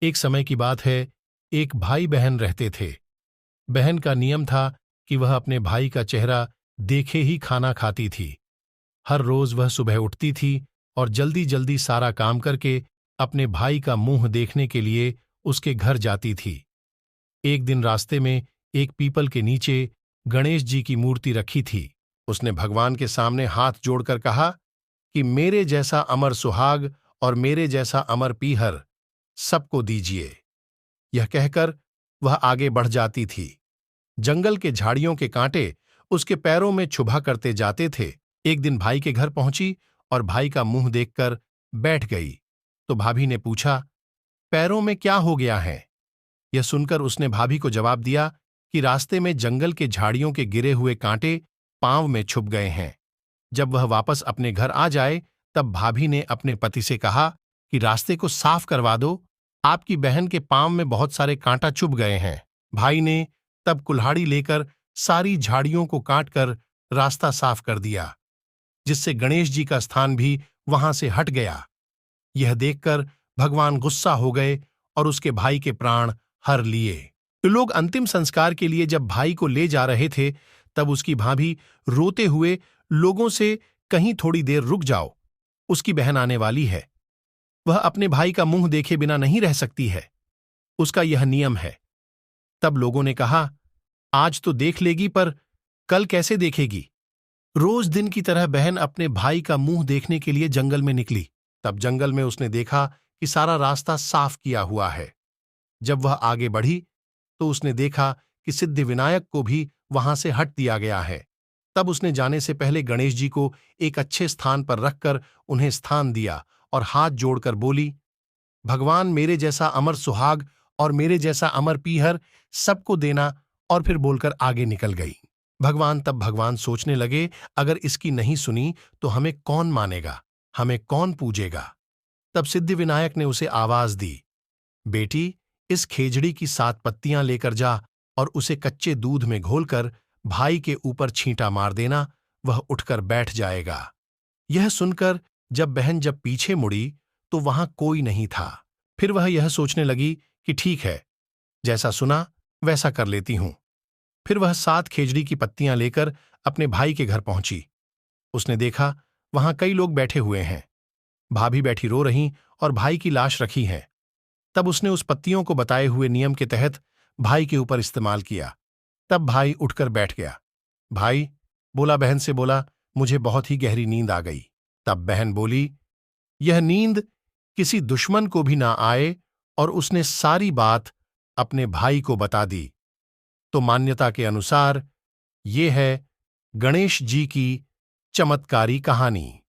एक समय की बात है, एक भाई बहन रहते थे। बहन का नियम था कि वह अपने भाई का चेहरा देखे ही खाना खाती थी। हर रोज वह सुबह उठती थी और जल्दी जल्दी सारा काम करके अपने भाई का मुंह देखने के लिए उसके घर जाती थी। एक दिन रास्ते में एक पीपल के नीचे गणेश जी की मूर्ति रखी थी। उसने भगवान के सामने हाथ जोड़कर कहा कि मेरे जैसा अमर सुहाग और मेरे जैसा अमर पीहर सबको दीजिए। यह कहकर वह आगे बढ़ जाती थी। जंगल के झाड़ियों के कांटे उसके पैरों में छुभा करते जाते थे। एक दिन भाई के घर पहुंची और भाई का मुंह देखकर बैठ गई तो भाभी ने पूछा, पैरों में क्या हो गया है? यह सुनकर उसने भाभी को जवाब दिया कि रास्ते में जंगल के झाड़ियों के गिरे हुए कांटे पांव में छुप गए हैं। जब वह वापस अपने घर आ जाए तब भाभी ने अपने पति से कहा कि रास्ते को साफ करवा दो, आपकी बहन के पांव में बहुत सारे कांटा चुभ गए हैं। भाई ने तब कुल्हाड़ी लेकर सारी झाड़ियों को काटकर रास्ता साफ कर दिया, जिससे गणेश जी का स्थान भी वहां से हट गया। यह देखकर भगवान गुस्सा हो गए और उसके भाई के प्राण हर लिए। तो लोग अंतिम संस्कार के लिए जब भाई को ले जा रहे थे तब उसकी भाभी रोते हुए लोगों से, कहीं थोड़ी देर रुक जाओ, उसकी बहन आने वाली है। वह अपने भाई का मुंह देखे बिना नहीं रह सकती है, उसका यह नियम है। तब लोगों ने कहा, आज तो देख लेगी पर कल कैसे देखेगी? रोज दिन की तरह बहन अपने भाई का मुंह देखने के लिए जंगल में निकली। तब जंगल में उसने देखा कि सारा रास्ता साफ किया हुआ है। जब वह आगे बढ़ी तो उसने देखा कि सिद्धिविनायक को भी वहां से हट दिया गया है। तब उसने जाने से पहले गणेश जी को एक अच्छे स्थान पर रखकर उन्हें स्थान दिया और हाथ जोड़कर बोली, भगवान मेरे जैसा अमर सुहाग और मेरे जैसा अमर पीहर सबको देना, और फिर बोलकर आगे निकल गई। भगवान सोचने लगे, अगर इसकी नहीं सुनी तो हमें कौन मानेगा, हमें कौन पूजेगा? तब सिद्धिविनायक ने उसे आवाज दी, बेटी, इस खेजड़ी की 7 पत्तियां लेकर जा और उसे कच्चे दूध में घोलकर भाई के ऊपर छींटा मार देना, वह उठकर बैठ जाएगा। यह सुनकर जब पीछे मुड़ी तो वहां कोई नहीं था। फिर वह यह सोचने लगी कि ठीक है, जैसा सुना वैसा कर लेती हूं। फिर वह 7 खेजड़ी की पत्तियां लेकर अपने भाई के घर पहुंची। उसने देखा वहां कई लोग बैठे हुए हैं। भाभी बैठी रो रही और भाई की लाश रखी है। तब उसने उस पत्तियों को बताए हुए नियम के तहत भाई के ऊपर इस्तेमाल किया। तब भाई उठकर बैठ गया। भाई बोला, बहन से बोला, मुझे बहुत ही गहरी नींद आ गई। तब बहन बोली, यह नींद किसी दुश्मन को भी ना आए, और उसने सारी बात अपने भाई को बता दी। तो मान्यता के अनुसार ये है गणेश जी की चमत्कारी कहानी।